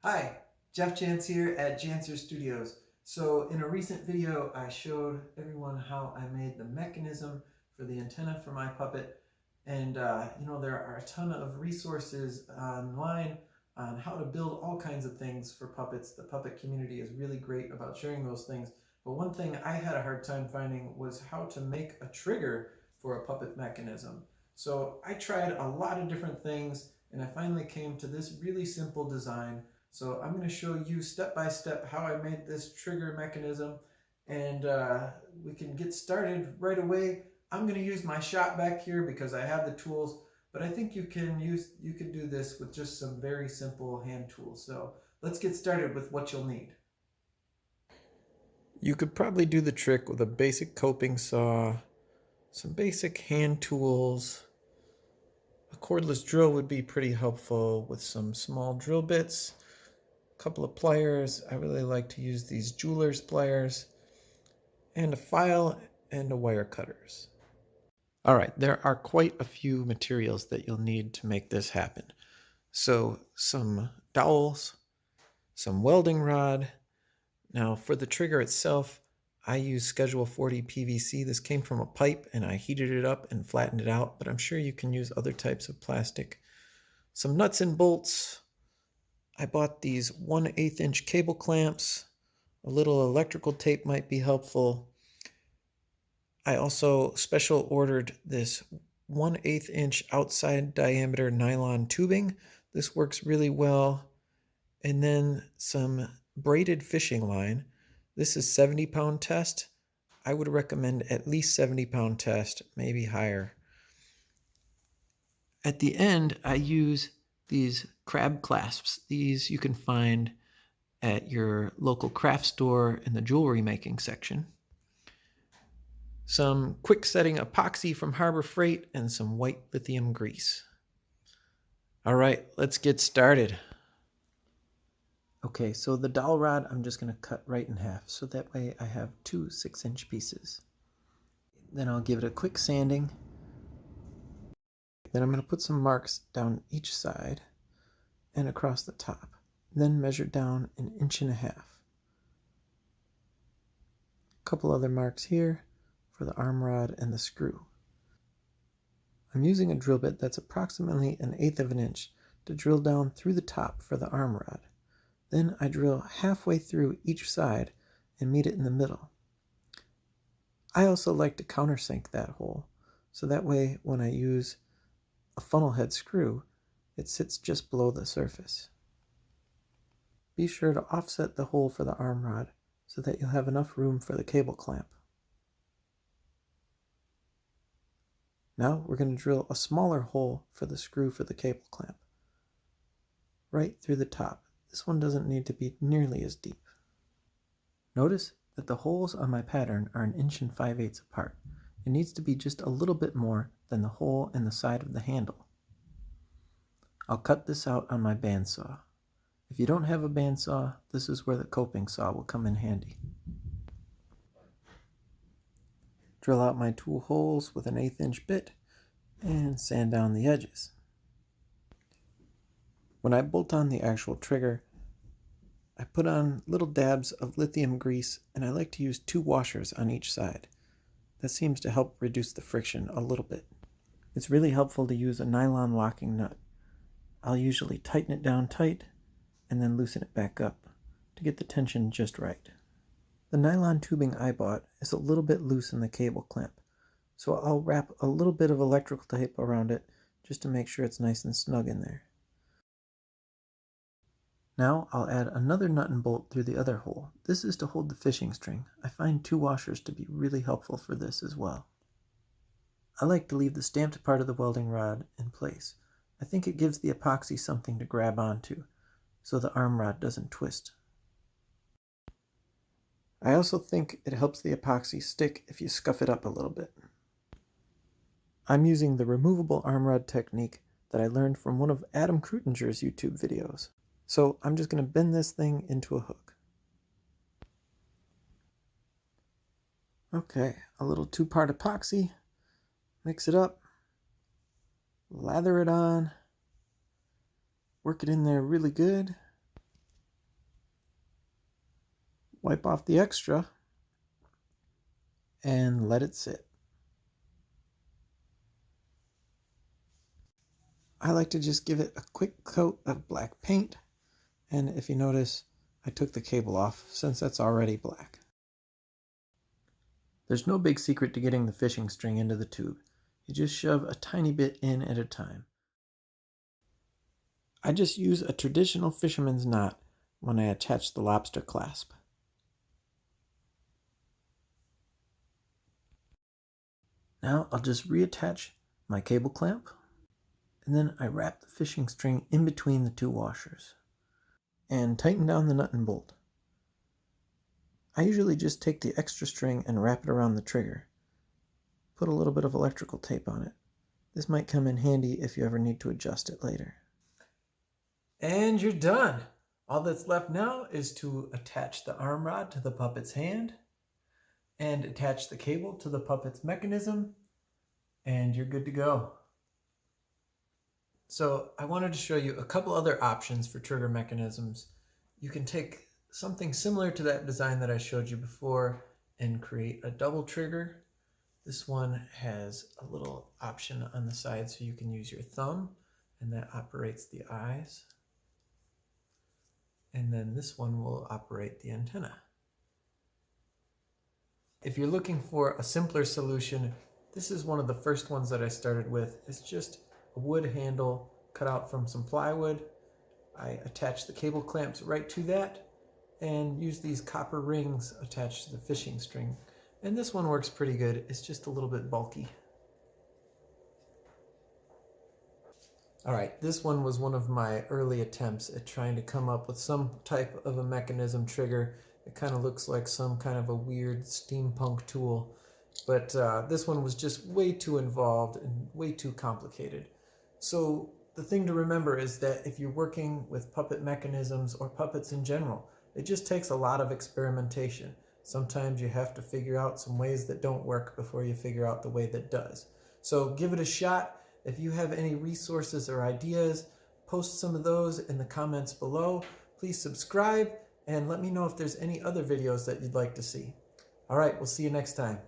Hi, Jeff Jantz here at Jantz Studios. So in a recent video, I showed everyone how I made the mechanism for the antenna for my puppet. And there are a ton of resources online on how to build all kinds of things for puppets. The puppet community is really great about sharing those things. But one thing I had a hard time finding was how to make a trigger for a puppet mechanism. So I tried a lot of different things and I finally came to this really simple design. So I'm going to show you step by step how I made this trigger mechanism, and we can get started right away. I'm going to use my shop back here because I have the tools, but I think you can do this with just some very simple hand tools. So let's get started with what you'll need. You could probably do the trick with a basic coping saw, some basic hand tools. A cordless drill would be pretty helpful with some small drill bits. Couple of pliers. I really like to use these jeweler's pliers, and a file and a wire cutters. All right, there are quite a few materials that you'll need to make this happen. So some dowels, some welding rod. Now for the trigger itself, I use Schedule 40 PVC. This came from a pipe and I heated it up and flattened it out, but I'm sure you can use other types of plastic. Some nuts and bolts. I bought these 1/8 inch cable clamps. A little electrical tape might be helpful. I also special ordered this 1/8 inch outside diameter nylon tubing. This works really well. And then some braided fishing line. This is 70-pound test. I would recommend at least 70-pound test, maybe higher. At the end, I use these crab clasps. These you can find at your local craft store in the jewelry making section. Some quick setting epoxy from Harbor Freight, and some white lithium grease. All right, let's get started. Okay, so the dowel rod I'm just going to cut right in half, so that way I have two 6-inch pieces. Then I'll give it a quick sanding. Then I'm going to put some marks down each side and across the top. Then measure down 1.5 inches. A couple other marks here for the arm rod and the screw. I'm using a drill bit that's approximately 1/8 of an inch to drill down through the top for the arm rod. Then I drill halfway through each side and meet it in the middle. I also like to countersink that hole, so that way when I use a funnel head screw, it sits just below the surface. Be sure to offset the hole for the arm rod so that you'll have enough room for the cable clamp. Now we're going to drill a smaller hole for the screw for the cable clamp, right through the top. This one doesn't need to be nearly as deep. Notice that the holes on my pattern are 1 5/8 inches apart. It needs to be just a little bit more than the hole in the side of the handle. I'll cut this out on my bandsaw. If you don't have a bandsaw, this is where the coping saw will come in handy. Drill out my 2 holes with an 1/8 inch bit and sand down the edges. When I bolt on the actual trigger, I put on little dabs of lithium grease, and I like to use 2 washers on each side. That seems to help reduce the friction a little bit. It's really helpful to use a nylon locking nut. I'll usually tighten it down tight and then loosen it back up to get the tension just right. The nylon tubing I bought is a little bit loose in the cable clamp, so I'll wrap a little bit of electrical tape around it just to make sure it's nice and snug in there. Now I'll add another nut and bolt through the other hole. This is to hold the fishing string. I find 2 washers to be really helpful for this as well. I like to leave the stamped part of the welding rod in place. I think it gives the epoxy something to grab onto, so the arm rod doesn't twist. I also think it helps the epoxy stick if you scuff it up a little bit. I'm using the removable arm rod technique that I learned from one of Adam Kreutingers' YouTube videos. So I'm just going to bend this thing into a hook. Okay, a little 2-part epoxy. Mix it up. Lather it on. Work it in there really good. Wipe off the extra and let it sit. I like to just give it a quick coat of black paint, and if you notice, I took the cable off since that's already black. There's no big secret to getting the fishing string into the tube. You just shove a tiny bit in at a time. I just use a traditional fisherman's knot when I attach the lobster clasp. Now I'll just reattach my cable clamp, and then I wrap the fishing string in between the two washers and tighten down the nut and bolt. I usually just take the extra string and wrap it around the trigger. Put a little bit of electrical tape on it. This might come in handy if you ever need to adjust it later. And you're done. All that's left now is to attach the arm rod to the puppet's hand and attach the cable to the puppet's mechanism, and you're good to go. So I wanted to show you a couple other options for trigger mechanisms. You can take something similar to that design that I showed you before and create a double trigger. This one has a little option on the side so you can use your thumb, and that operates the eyes. And then this one will operate the antenna. If you're looking for a simpler solution, this is one of the first ones that I started with. It's just a wood handle cut out from some plywood. I attach the cable clamps right to that and use these copper rings attached to the fishing string. And this one works pretty good. It's just a little bit bulky. All right, this one was one of my early attempts at trying to come up with some type of a mechanism trigger. It kind of looks like some kind of a weird steampunk tool, but this one was just way too involved and way too complicated. So the thing to remember is that if you're working with puppet mechanisms or puppets in general, it just takes a lot of experimentation. Sometimes you have to figure out some ways that don't work before you figure out the way that does. So give it a shot. If you have any resources or ideas, post some of those in the comments below. Please subscribe and let me know if there's any other videos that you'd like to see. All right, we'll see you next time.